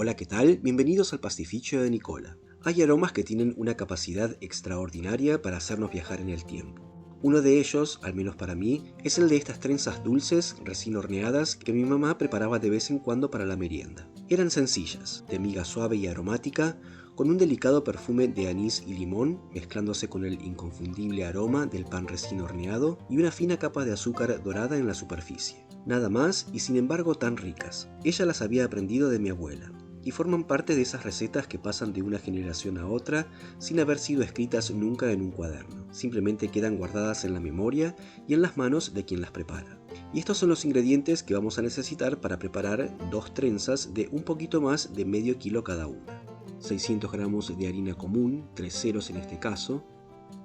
Hola, ¿qué tal? Bienvenidos al Pastificio de Nicola. Hay aromas que tienen una capacidad extraordinaria para hacernos viajar en el tiempo. Uno de ellos, al menos para mí, es el de estas trenzas dulces recién horneadas que mi mamá preparaba de vez en cuando para la merienda. Eran sencillas, de miga suave y aromática, con un delicado perfume de anís y limón, mezclándose con el inconfundible aroma del pan recién horneado y una fina capa de azúcar dorada en la superficie. Nada más y sin embargo tan ricas. Ella las había aprendido de mi abuela, y forman parte de esas recetas que pasan de una generación a otra sin haber sido escritas nunca en un cuaderno. Simplemente quedan guardadas en la memoria y en las manos de quien las prepara. Y estos son los ingredientes que vamos a necesitar para preparar 2 trenzas de un poquito más de medio kilo cada una. 600 gramos de harina común, 3 ceros en este caso,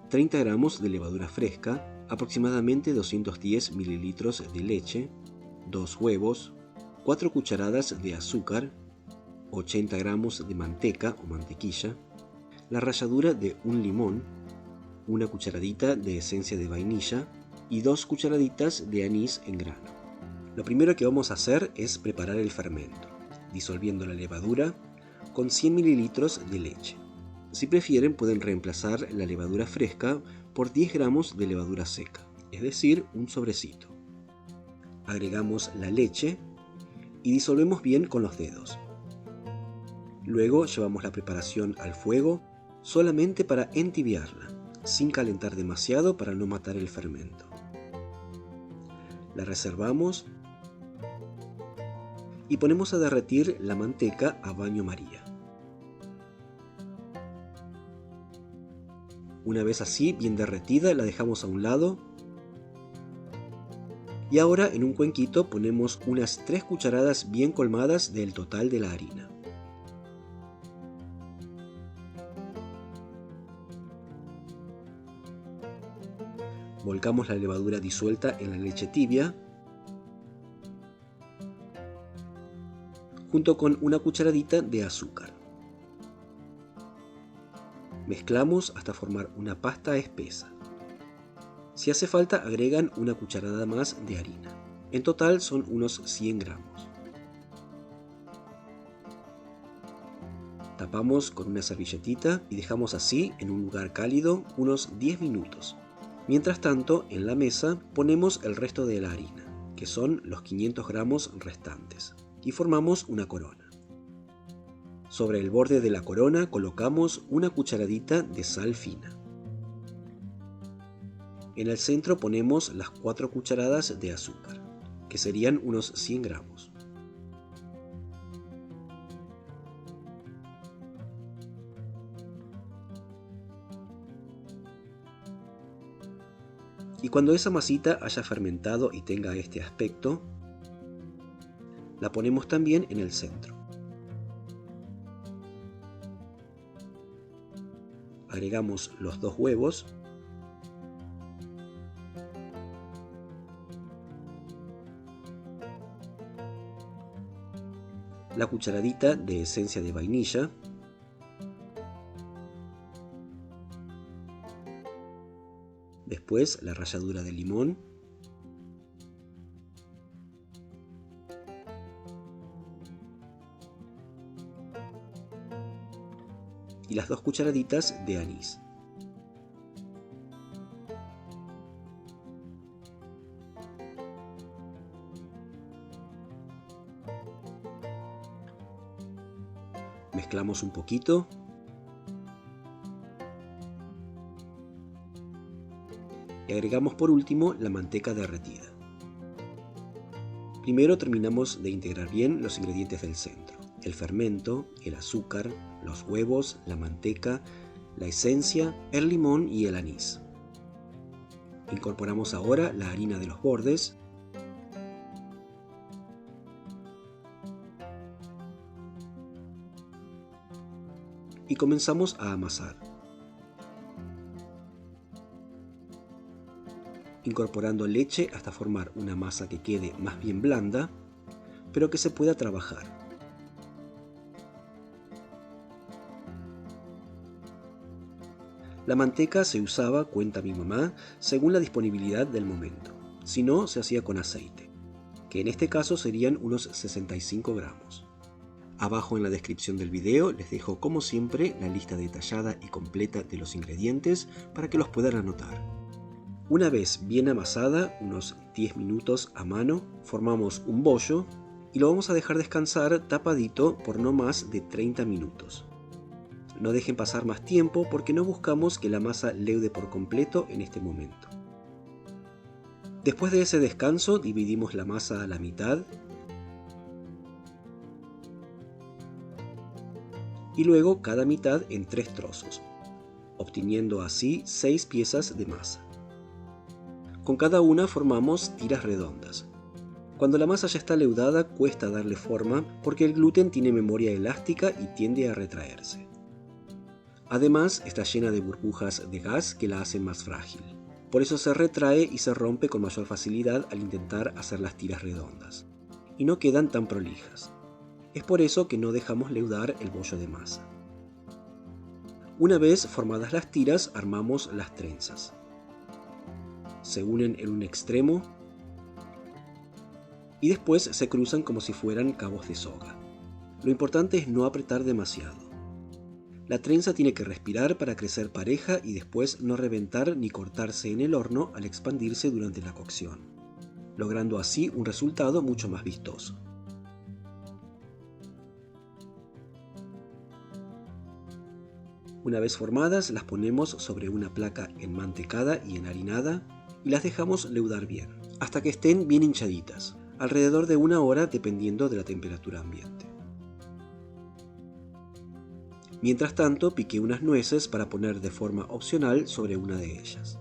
30 gramos de levadura fresca, aproximadamente 210 mililitros de leche, 2 huevos, 4 cucharadas de azúcar, 80 gramos de manteca o mantequilla, la ralladura de un limón, una cucharadita de esencia de vainilla y 2 cucharaditas de anís en grano. Lo primero que vamos a hacer es preparar el fermento, disolviendo la levadura con 100 mililitros de leche. Si prefieren, pueden reemplazar la levadura fresca por 10 gramos de levadura seca, es decir, un sobrecito. Agregamos la leche y disolvemos bien con los dedos. Luego llevamos la preparación al fuego solamente para entibiarla, sin calentar demasiado para no matar el fermento. La reservamos y ponemos a derretir la manteca a baño María. Una vez así, bien derretida, la dejamos a un lado. Y ahora en un cuenquito ponemos unas 3 cucharadas bien colmadas del total de la harina. Volcamos la levadura disuelta en la leche tibia, junto con una cucharadita de azúcar. Mezclamos hasta formar una pasta espesa. Si hace falta, agregan una cucharada más de harina. En total son unos 100 gramos. Tapamos con una servilletita y dejamos así en un lugar cálido unos 10 minutos. Mientras tanto, en la mesa ponemos el resto de la harina, que son los 500 gramos restantes, y formamos una corona. Sobre el borde de la corona colocamos una cucharadita de sal fina. En el centro ponemos las 4 cucharadas de azúcar, que serían unos 100 gramos. Y cuando esa masita haya fermentado y tenga este aspecto, la ponemos también en el centro. Agregamos los 2 huevos, la cucharadita de esencia de vainilla, después la ralladura de limón, y las 2 cucharaditas de anís. Mezclamos un poquito y agregamos por último la manteca derretida. Primero terminamos de integrar bien los ingredientes del centro: el fermento, el azúcar, los huevos, la manteca, la esencia, el limón y el anís. Incorporamos ahora la harina de los bordes y comenzamos a amasar, incorporando leche hasta formar una masa que quede más bien blanda, pero que se pueda trabajar. La manteca se usaba, cuenta mi mamá, según la disponibilidad del momento. Si no, se hacía con aceite, que en este caso serían unos 65 gramos. Abajo en la descripción del video les dejo como siempre la lista detallada y completa de los ingredientes para que los puedan anotar. Una vez bien amasada, unos 10 minutos a mano, formamos un bollo y lo vamos a dejar descansar tapadito por no más de 30 minutos. No dejen pasar más tiempo porque no buscamos que la masa leude por completo en este momento. Después de ese descanso dividimos la masa a la mitad y luego cada mitad en 3 trozos, obteniendo así 6 piezas de masa. Con cada una formamos tiras redondas. Cuando la masa ya está leudada cuesta darle forma porque el gluten tiene memoria elástica y tiende a retraerse. Además está llena de burbujas de gas que la hacen más frágil. Por eso se retrae y se rompe con mayor facilidad al intentar hacer las tiras redondas. Y no quedan tan prolijas. Es por eso que no dejamos leudar el bollo de masa. Una vez formadas las tiras armamos las trenzas. Se unen en un extremo y después se cruzan como si fueran cabos de soga. Lo importante es no apretar demasiado. La trenza tiene que respirar para crecer pareja y después no reventar ni cortarse en el horno al expandirse durante la cocción, logrando así un resultado mucho más vistoso. Una vez formadas las ponemos sobre una placa enmantecada y enharinada y las dejamos leudar bien, hasta que estén bien hinchaditas, alrededor de 1 hora dependiendo de la temperatura ambiente. Mientras tanto, piqué unas nueces para poner de forma opcional sobre una de ellas.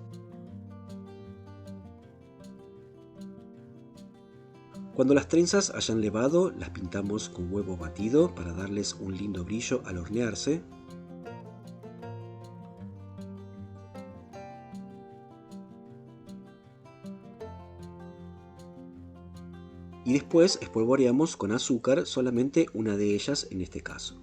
Cuando las trenzas hayan levado, las pintamos con huevo batido para darles un lindo brillo al hornearse. Y después espolvoreamos con azúcar solamente una de ellas en este caso.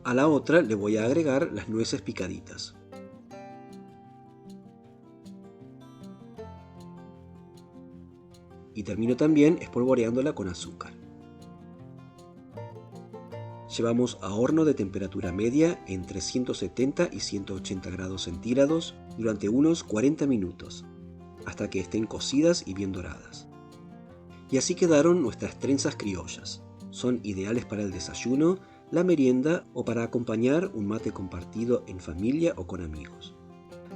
A la otra le voy a agregar las nueces picaditas. Y termino también espolvoreándola con azúcar. Llevamos a horno de temperatura media entre 170 y 180 grados centígrados durante unos 40 minutos, hasta que estén cocidas y bien doradas. Y así quedaron nuestras trenzas criollas. Son ideales para el desayuno, la merienda o para acompañar un mate compartido en familia o con amigos.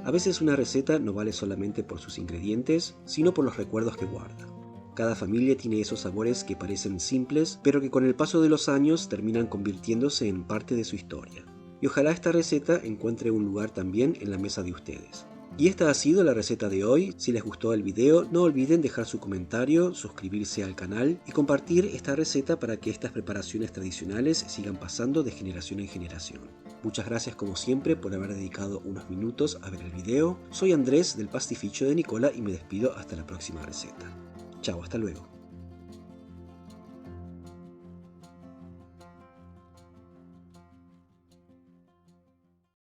A veces una receta no vale solamente por sus ingredientes, sino por los recuerdos que guarda. Cada familia tiene esos sabores que parecen simples, pero que con el paso de los años terminan convirtiéndose en parte de su historia. Y ojalá esta receta encuentre un lugar también en la mesa de ustedes. Y esta ha sido la receta de hoy. Si les gustó el video, no olviden dejar su comentario, suscribirse al canal y compartir esta receta para que estas preparaciones tradicionales sigan pasando de generación en generación. Muchas gracias como siempre por haber dedicado unos minutos a ver el video. Soy Andrés del Pastificio de Nicola y me despido hasta la próxima receta. Chao, hasta luego.